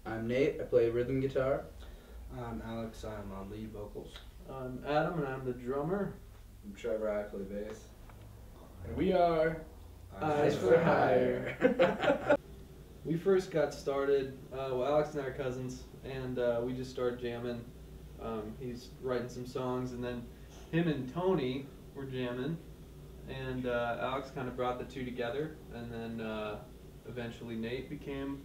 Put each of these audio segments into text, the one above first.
I'm Nate. I play rhythm guitar. I'm Alex. I'm on lead vocals. I'm Adam, and I'm the drummer. I'm Trevor. I play bass. And we are Eyes for Hire. We first got started, Alex and I are cousins, and we just started jamming. He's writing some songs, and then him and Tony were jamming, and Alex kind of brought the two together, and then eventually Nate became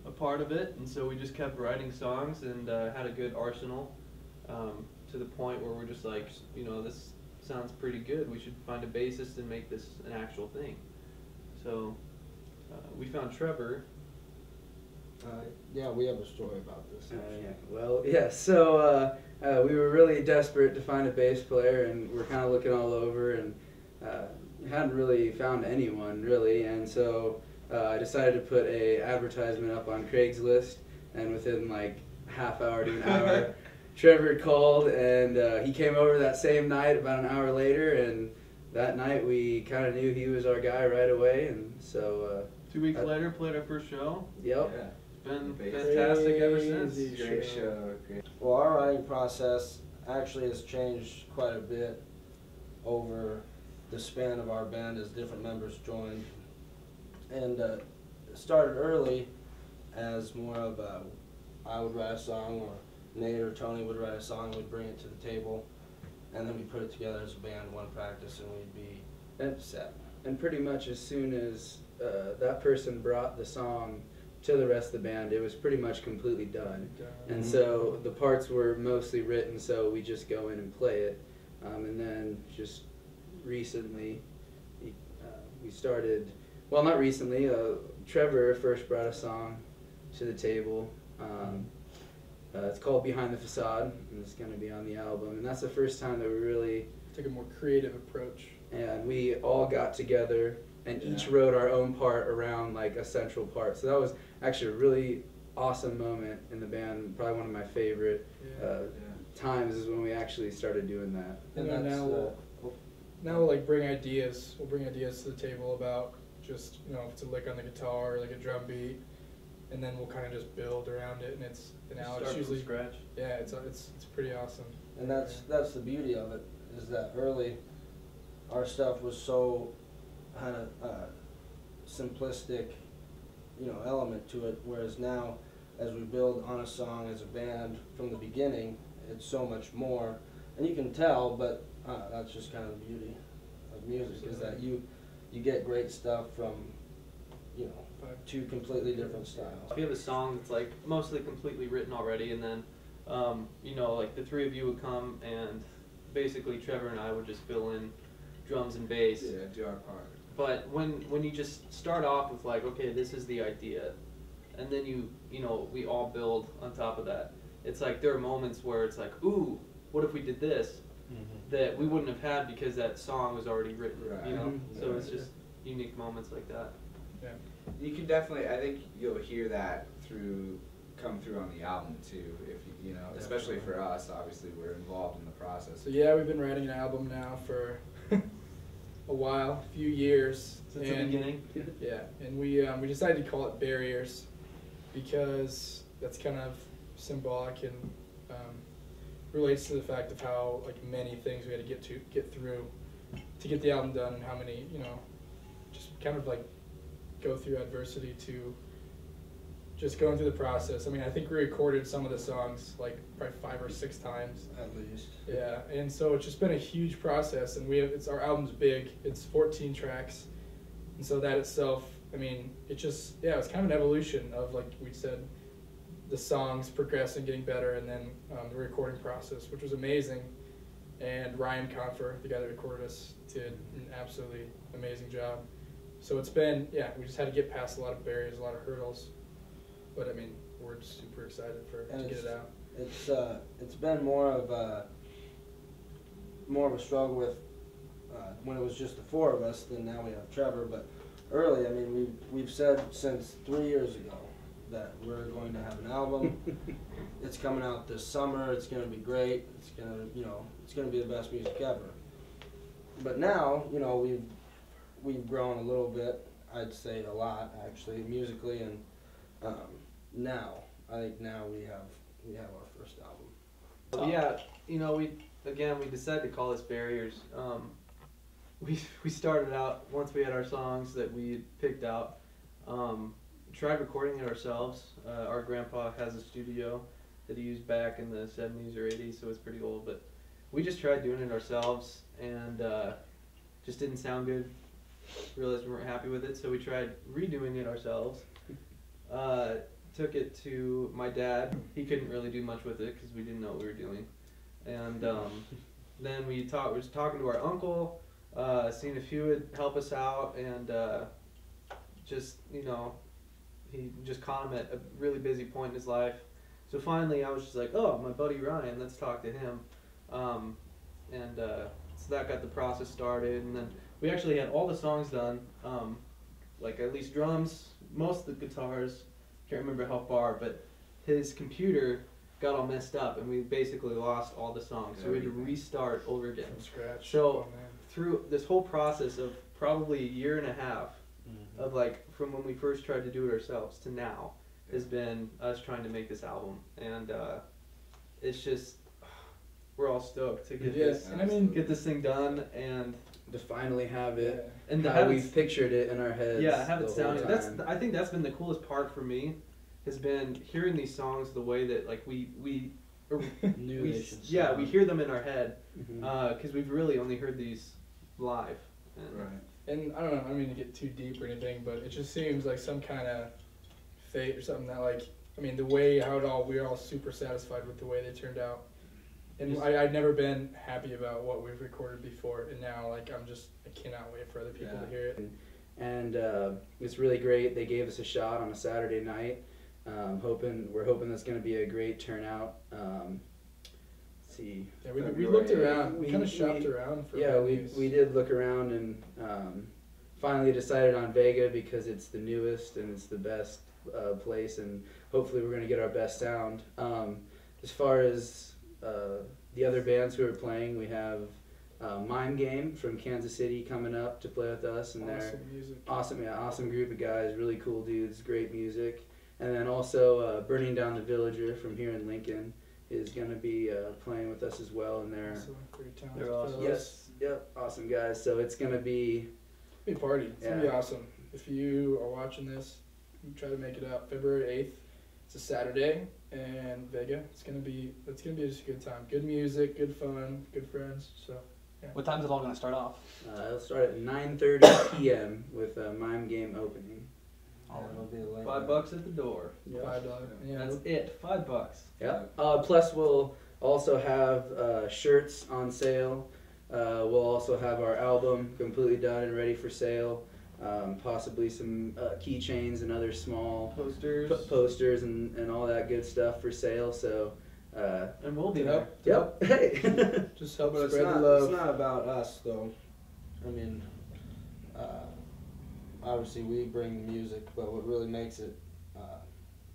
a part of it, and so we just kept writing songs and had a good arsenal to the point where we're just like, this sounds pretty good. We should find a bassist and make this an actual thing. So we found Trevor. Yeah, we have a story about this. So we were really desperate to find a bass player, and we're kind of looking all over, and hadn't really found anyone really, and so I decided to put a advertisement up on Craigslist, and within like half hour to an hour, Trevor called, and he came over that same night about an hour later, and that night we kind of knew he was our guy right away, and so 2 weeks later, played our first show. Yep. Yeah. Been fantastic ever since. Great show. Great. Well, our writing process actually has changed quite a bit over the span of our band as different members joined. And it started early as more of a, I would write a song, or Nate or Tony would write a song, we'd bring it to the table, and then we put it together as a band, one practice, and we'd be set. And pretty much as soon as that person brought the song to the rest of the band, it was pretty much completely done. And so the parts were mostly written, so we just go in and play it. And then just recently, we started, well, not recently, Trevor first brought a song to the table. It's called Behind the Facade, and it's going to be on the album. And that's the first time that we really took a more creative approach. And we all got together and each wrote our own part around like a central part. So that was actually a really awesome moment in the band. Probably one of my favorite times is when we actually started doing that. And now we'll like bring ideas. We'll bring ideas to the table about just if it's a lick on the guitar or like a drum beat, and then we'll kind of just build around it. And it's usually from scratch. Yeah, it's pretty awesome. And that's the beauty of it, is that early our stuff was so kind of simplistic, element to it, whereas now as we build on a song as a band from the beginning, it's so much more, and you can tell, but that's just kind of the beauty of music. Is that you get great stuff from two completely different styles. If you have a song that's like mostly completely written already, and then like the three of you would come, and basically Trevor and I would just fill in drums and bass. Yeah, do our part. But when you just start off with like, okay, this is the idea, and then we all build on top of that. It's like there are moments where it's like, ooh, what if we did this? That we wouldn't have had because that song was already written. Right. So it's just unique moments like that. Yeah. You can definitely, I think you'll hear that come through on the album too. If especially for us, obviously we're involved in the process. So yeah, we've been writing an album now for a while, a few years. Since the beginning? Yeah, and we decided to call it Barriers because that's kind of symbolic and relates to the fact of how like many things we had to get through to get the album done, and how many just kind of like go through adversity to just going through the process. I mean, I think we recorded some of the songs like probably 5 or 6 times. At least. Yeah, and so it's just been a huge process, and our album's big. It's 14 tracks, and so that itself, I mean, it's kind of an evolution of, like we said, the songs progressing, getting better, and then the recording process, which was amazing. And Ryan Confer, the guy that recorded us, did an absolutely amazing job. So it's been, we just had to get past a lot of barriers, a lot of hurdles. But I mean, we're just super excited to get it out. It's been more of a struggle with when it was just the 4 of us. Then now we have Trevor. But early, I mean, we've said since 3 years ago that we're going to have an album. It's coming out this summer. It's going to be great. It's going to be the best music ever. But now, we've grown a little bit. I'd say a lot, actually, musically, and now I think now we have our first album. But yeah, you know, we decided to call this Barriers. We started out, once we had our songs that we had picked out, tried recording it ourselves. Our grandpa has a studio that he used back in the 70s or 80s, so it's pretty old, but we just tried doing it ourselves, and just didn't sound good. Realized we weren't happy with it, so we tried redoing it ourselves. Took it to my dad. He couldn't really do much with it because we didn't know what we were doing. And then we was talking to our uncle, seeing if he would help us out, and just, you know, he just caught him at a really busy point in his life. So finally I was just like, oh, my buddy Ryan, let's talk to him. So that got the process started, and then we actually had all the songs done, like at least drums, most of the guitars, can't remember how far, but his computer got all messed up and we basically lost all the songs, so we had to restart over again. From scratch. So Oh, man. through this whole process of probably a year and a half of like from when we first tried to do it ourselves to now has been us trying to make this album, and it's just we're all stoked to get this and I mean, get this thing done and To finally have it, and to how have we've it, pictured it in our heads. have it the whole sounding. That's time. I think that's been the coolest part for me, has been hearing these songs the way that like we Knew we they should we hear them in our head Mhm. because we've really only heard these live. And Right. and I don't mean to get too deep or anything, but it just seems like some kind of fate or something that, like, I mean, the way how we're all super satisfied with the way they turned out. And I'd never been happy about what we've recorded before, and now, like, I cannot wait for other people to hear it. And it's really great. They gave us a shot on a Saturday night. We're hoping that's going to be a great turnout. Let's see. Yeah, we looked around. We kind of We- shopped around for Yeah, venues. we did look around and finally decided on Vega because it's the newest and it's the best place, and hopefully we're going to get our best sound. As far as the other bands who are playing, we have Mime Game from Kansas City coming up to play with us, and they're Awesome music. awesome group of guys, really cool dudes, great music. And then also Burning Down the Villager from here in Lincoln is going to be playing with us as well, and they're Also, very talented They're awesome. fellows. awesome guys. So it's going to be Be a party. It's gonna be Yeah. awesome. If you are watching this, try to make it out February 8th. It's a Saturday in Vega. It's gonna be just a good time. Good music, good fun, good friends. So What time's it all going to start off? it'll start at 9:30 p.m. with a Mime Game opening. It'll be a late $5 night. at the door. $5. Yeah, That's it. $5. Yep. Plus we'll also have shirts on sale. We'll also have our album completely done and ready for sale. Possibly some keychains and other small Posters. posters and all that good stuff for sale. So, And we'll be there. yep. Hey. just help But spread the it's love. not about us, though. I mean, obviously we bring the music, but what really makes it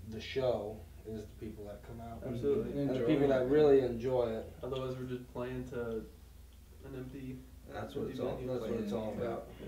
the show is the people that come out. Absolutely. And the Enjoy people it. that really enjoy it. Otherwise, we're just playing to an empty. That's what it's empty all. venue. That's what it's all about. Yeah.